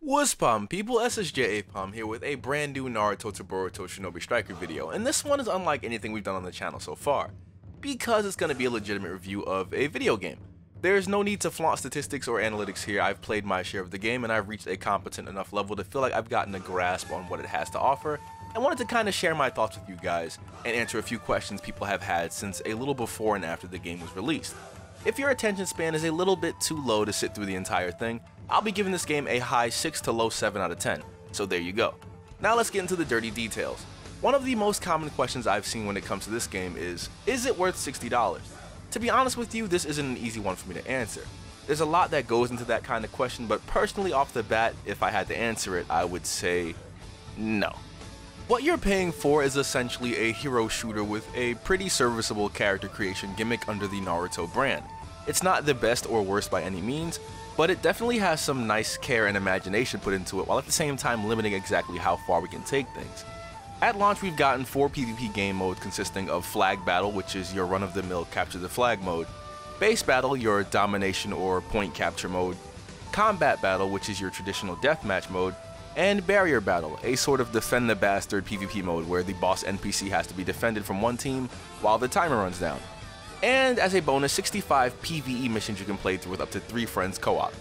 What's poppin' people, ssjaipom here with a brand new Naruto to Boruto Shinobi Striker video, and this one is unlike anything we've done on the channel so far, because it's going to be a legitimate review of a video game. There's no need to flaunt statistics or analytics here. I've played my share of the game and I've reached a competent enough level to feel like I've gotten a grasp on what it has to offer, and wanted to kind of share my thoughts with you guys and answer a few questions people have had since a little before and after the game was released. If your attention span is a little bit too low to sit through the entire thing, I'll be giving this game a high 6 to low 7 out of 10, so there you go. Now let's get into the dirty details. One of the most common questions I've seen when it comes to this game is it worth $60? To be honest with you, this isn't an easy one for me to answer. There's a lot that goes into that kind of question, but personally off the bat, if I had to answer it, I would say no. What you're paying for is essentially a hero shooter with a pretty serviceable character creation gimmick under the Naruto brand. It's not the best or worst by any means, but it definitely has some nice care and imagination put into it, while at the same time limiting exactly how far we can take things. At launch, we've gotten 4 PvP game modes consisting of Flag Battle, which is your run-of-the-mill capture the flag mode, Base Battle, your domination or point capture mode, Combat Battle, which is your traditional deathmatch mode, and Barrier Battle, a sort of defend the bastard PvP mode where the boss NPC has to be defended from one team while the timer runs down. And as a bonus, 65 PvE missions you can play through with up to 3 friends co-op.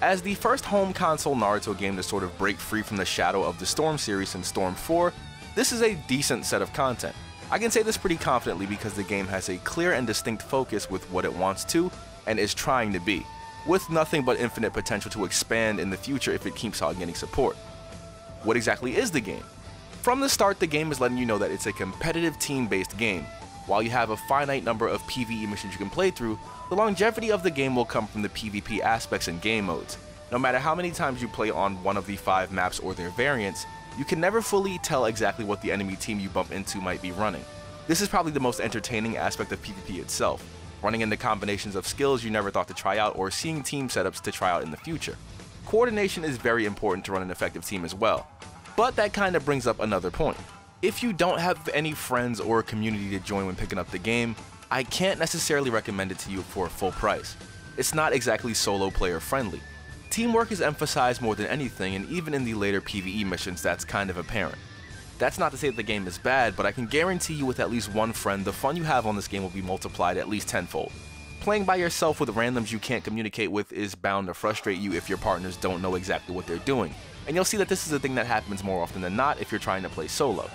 As the first home console Naruto game to sort of break free from the shadow of the Storm series in Storm 4, this is a decent set of content. I can say this pretty confidently because the game has a clear and distinct focus with what it wants to and is trying to be, with nothing but infinite potential to expand in the future if it keeps on getting support. What exactly is the game? From the start, the game is letting you know that it's a competitive team-based game. While you have a finite number of PvE missions you can play through, the longevity of the game will come from the PvP aspects and game modes. No matter how many times you play on one of the 5 maps or their variants, you can never fully tell exactly what the enemy team you bump into might be running. This is probably the most entertaining aspect of PvP itself, running into combinations of skills you never thought to try out or seeing team setups to try out in the future. Coordination is very important to run an effective team as well, but that kind of brings up another point. If you don't have any friends or community to join when picking up the game, I can't necessarily recommend it to you for a full price. It's not exactly solo player friendly. Teamwork is emphasized more than anything, and even in the later PvE missions that's kind of apparent. That's not to say that the game is bad, but I can guarantee you with at least one friend, the fun you have on this game will be multiplied at least tenfold. Playing by yourself with randoms you can't communicate with is bound to frustrate you if your partners don't know exactly what they're doing, and you'll see that this is a thing that happens more often than not if you're trying to play solo.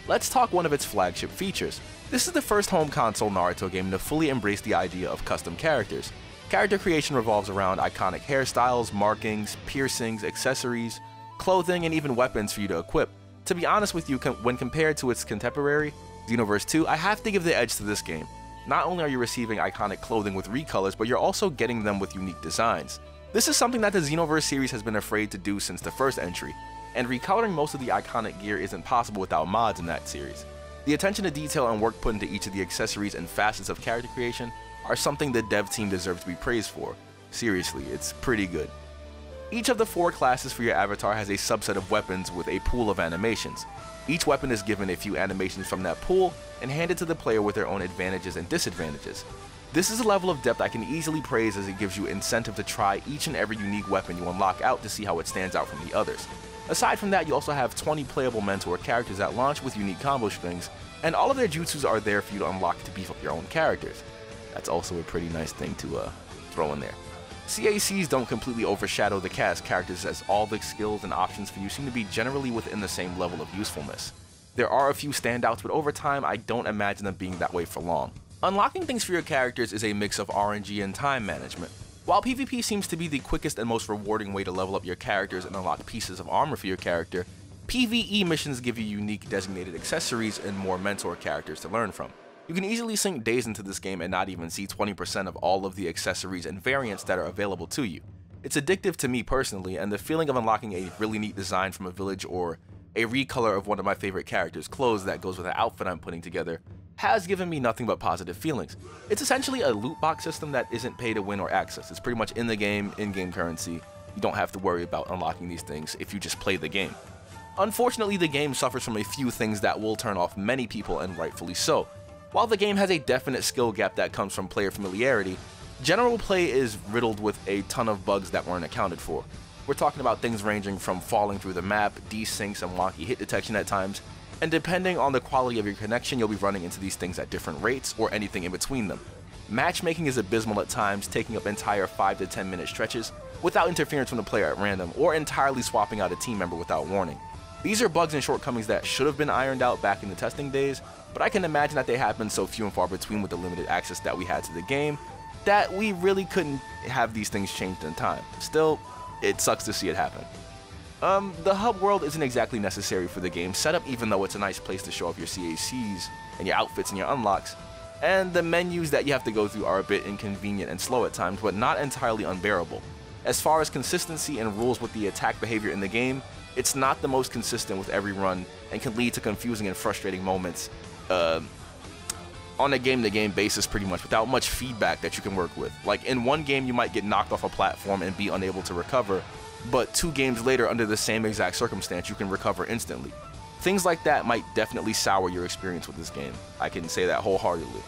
Let's talk one of its flagship features. This is the first home console Naruto game to fully embrace the idea of custom characters. Character creation revolves around iconic hairstyles, markings, piercings, accessories, clothing, and even weapons for you to equip. To be honest with you, when compared to its contemporary, Xenoverse 2, I have to give the edge to this game. Not only are you receiving iconic clothing with recolors, but you're also getting them with unique designs. This is something that the Xenoverse series has been afraid to do since the first entry, and recoloring most of the iconic gear isn't possible without mods in that series. The attention to detail and work put into each of the accessories and facets of character creation are something the dev team deserves to be praised for. Seriously, it's pretty good. Each of the 4 classes for your avatar has a subset of weapons with a pool of animations. Each weapon is given a few animations from that pool and handed to the player with their own advantages and disadvantages. This is a level of depth I can easily praise, as it gives you incentive to try each and every unique weapon you unlock out to see how it stands out from the others. Aside from that, you also have 20 playable mentor characters at launch with unique combo strings, and all of their jutsus are there for you to unlock to beef up your own characters. That's also a pretty nice thing to throw in there. CACs don't completely overshadow the cast characters, as all the skills and options for you seem to be generally within the same level of usefulness. There are a few standouts, but over time I don't imagine them being that way for long. Unlocking things for your characters is a mix of RNG and time management. While PvP seems to be the quickest and most rewarding way to level up your characters and unlock pieces of armor for your character, PvE missions give you unique designated accessories and more mentor characters to learn from. You can easily sink days into this game and not even see 20% of all of the accessories and variants that are available to you. It's addictive to me personally, and the feeling of unlocking a really neat design from a village or a recolor of one of my favorite characters' clothes that goes with an outfit I'm putting together has given me nothing but positive feelings. It's essentially a loot box system that isn't pay to win or access. It's pretty much in the game, in-game currency. You don't have to worry about unlocking these things if you just play the game. Unfortunately, the game suffers from a few things that will turn off many people, and rightfully so. While the game has a definite skill gap that comes from player familiarity, general play is riddled with a ton of bugs that weren't accounted for. We're talking about things ranging from falling through the map, desyncs, and wonky hit detection at times, and depending on the quality of your connection, you'll be running into these things at different rates or anything in between them. Matchmaking is abysmal at times, taking up entire 5 to 10 minute stretches without interference from the player at random, or entirely swapping out a team member without warning. These are bugs and shortcomings that should have been ironed out back in the testing days, but I can imagine that they happen so few and far between with the limited access that we had to the game, that we really couldn't have these things changed in time. Still, it sucks to see it happen. The hub world isn't exactly necessary for the game's setup, even though it's a nice place to show off your CACs and your outfits and your unlocks, and the menus that you have to go through are a bit inconvenient and slow at times, but not entirely unbearable. As far as consistency and rules with the attack behavior in the game, it's not the most consistent with every run and can lead to confusing and frustrating moments on a game-to-game basis pretty much, without much feedback that you can work with. Like in one game you might get knocked off a platform and be unable to recover, but 2 games later under the same exact circumstance you can recover instantly. Things like that might definitely sour your experience with this game. I can say that wholeheartedly.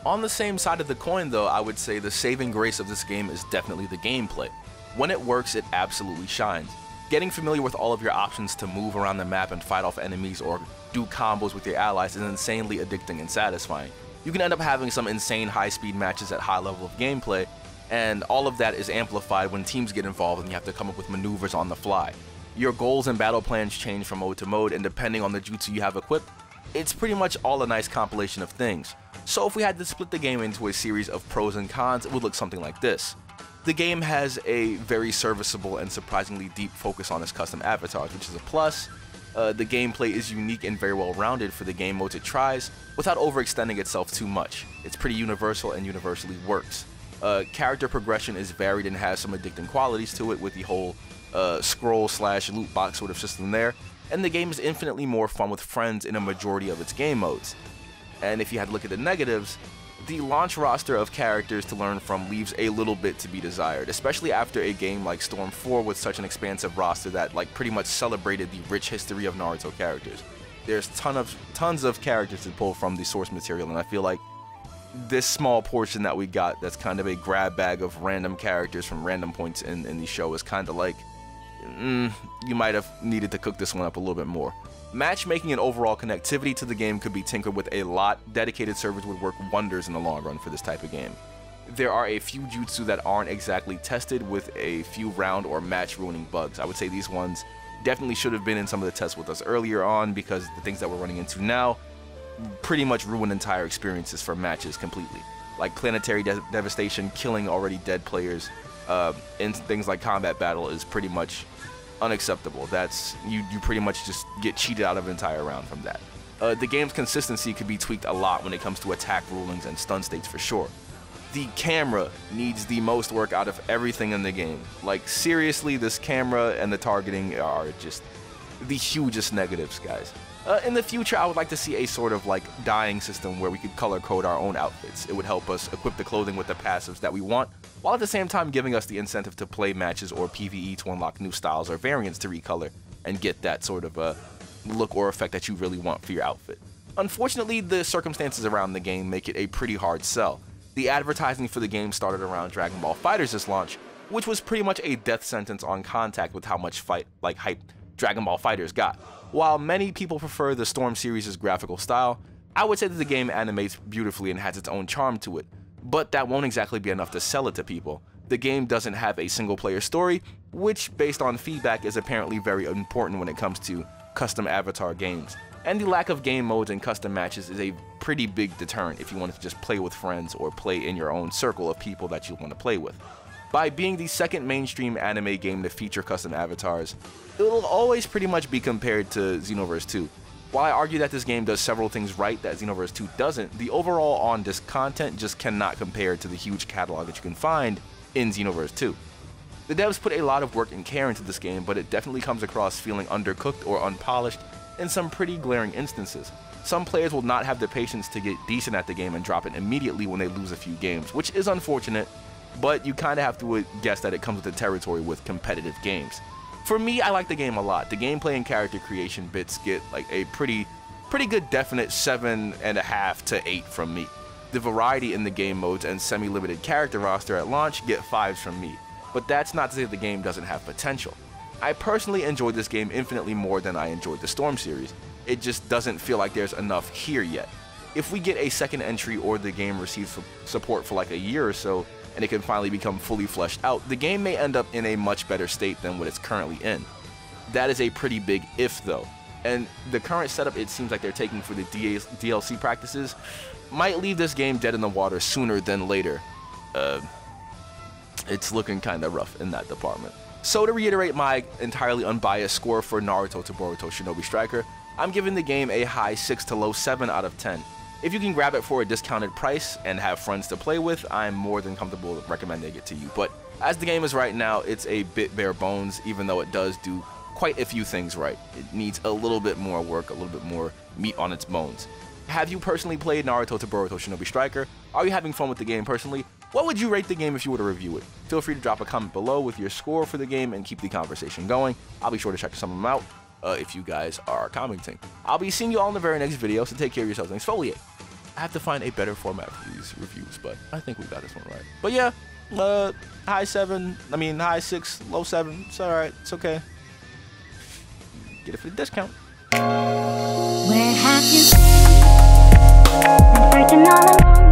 On the same side of the coin though, I would say the saving grace of this game is definitely the gameplay. When it works, it absolutely shines. Getting familiar with all of your options to move around the map and fight off enemies or do combos with your allies is insanely addicting and satisfying. You can end up having some insane high-speed matches at high level of gameplay, and all of that is amplified when teams get involved and you have to come up with maneuvers on the fly. Your goals and battle plans change from mode to mode, and depending on the jutsu you have equipped, it's pretty much all a nice compilation of things. So if we had to split the game into a series of pros and cons, it would look something like this. The game has a very serviceable and surprisingly deep focus on its custom avatars, which is a plus. The gameplay is unique and very well rounded for the game modes it tries, without overextending itself too much. It's pretty universal and universally works. Character progression is varied and has some addicting qualities to it, with the whole scroll/loot box sort of system there, and the game is infinitely more fun with friends in a majority of its game modes. And if you had to look at the negatives, the launch roster of characters to learn from leaves a little bit to be desired, especially after a game like Storm 4 with such an expansive roster that pretty much celebrated the rich history of Naruto characters. There's tons of characters to pull from the source material, and I feel like this small portion that we got that's kind of a grab bag of random characters from random points in the show is kind of like, you might have needed to cook this one up a little bit more. Matchmaking and overall connectivity to the game could be tinkered with a lot. Dedicated servers would work wonders in the long run for this type of game. There are a few jutsu that aren't exactly tested, with a few round or match ruining bugs. I would say these ones definitely should have been in some of the tests with us earlier on, because the things that we're running into now pretty much ruin entire experiences for matches completely. Like planetary devastation, killing already dead players in things like combat battle is pretty much unacceptable. That's you pretty much just get cheated out of an entire round from that. The game's consistency could be tweaked a lot when it comes to attack rulings and stun states for sure. The camera needs the most work out of everything in the game. Like seriously, this camera and the targeting are just the hugest negatives, guys. In the future, I would like to see a sort of dyeing system where we could color code our own outfits. It would help us equip the clothing with the passives that we want, while at the same time giving us the incentive to play matches or PvE to unlock new styles or variants to recolor and get that sort of look or effect that you really want for your outfit. Unfortunately, the circumstances around the game make it a pretty hard sell. The advertising for the game started around Dragon Ball FighterZ launch, which was pretty much a death sentence on contact with how much hype Dragon Ball FighterZ got. While many people prefer the Storm series' graphical style, I would say that the game animates beautifully and has its own charm to it, but that won't exactly be enough to sell it to people. The game doesn't have a single-player story, which, based on feedback, is apparently very important when it comes to custom avatar games. And the lack of game modes and custom matches is a pretty big deterrent if you want to just play with friends or play in your own circle of people that you want to play with. By being the second mainstream anime game to feature custom avatars, it will always pretty much be compared to Xenoverse 2. While I argue that this game does several things right that Xenoverse 2 doesn't, the overall on-disc content just cannot compare to the huge catalog that you can find in Xenoverse 2. The devs put a lot of work and care into this game, but it definitely comes across feeling undercooked or unpolished in some pretty glaring instances. Some players will not have the patience to get decent at the game and drop it immediately when they lose a few games, which is unfortunate, but you kind of have to guess that it comes with the territory with competitive games. For me, I like the game a lot. The gameplay and character creation bits get a pretty good definite 7.5 to 8 from me. The variety in the game modes and semi-limited character roster at launch get 5s from me. but that's not to say the game doesn't have potential. I personally enjoyed this game infinitely more than I enjoyed the Storm series. It just doesn't feel like there's enough here yet. If we get a second entry or the game receives support for like a year or so, and it can finally become fully fleshed out, the game may end up in a much better state than what it's currently in. That is a pretty big if though, and the current setup it seems like they're taking for the DLC practices might leave this game dead in the water sooner than later. It's looking kinda rough in that department. So to reiterate my entirely unbiased score for Naruto to Boruto Shinobi Striker, I'm giving the game a high 6 to low 7 out of 10. If you can grab it for a discounted price and have friends to play with, I'm more than comfortable recommending it to you. But as the game is right now, it's a bit bare bones, even though it does do quite a few things right. It needs a little bit more work, a little bit more meat on its bones. Have you personally played Naruto to Boruto Shinobi Striker? Are you having fun with the game personally? What would you rate the game if you were to review it? Feel free to drop a comment below with your score for the game and keep the conversation going. I'll be sure to check some of them out if you guys are commenting. I'll be seeing you all in the very next video, so take care of yourselves and exfoliate. I have to find a better format for these reviews, but I think we got this one right. But yeah, high 6, low 7. It's alright, it's okay. Get it for the discount. Where have you been? I'm searching all along.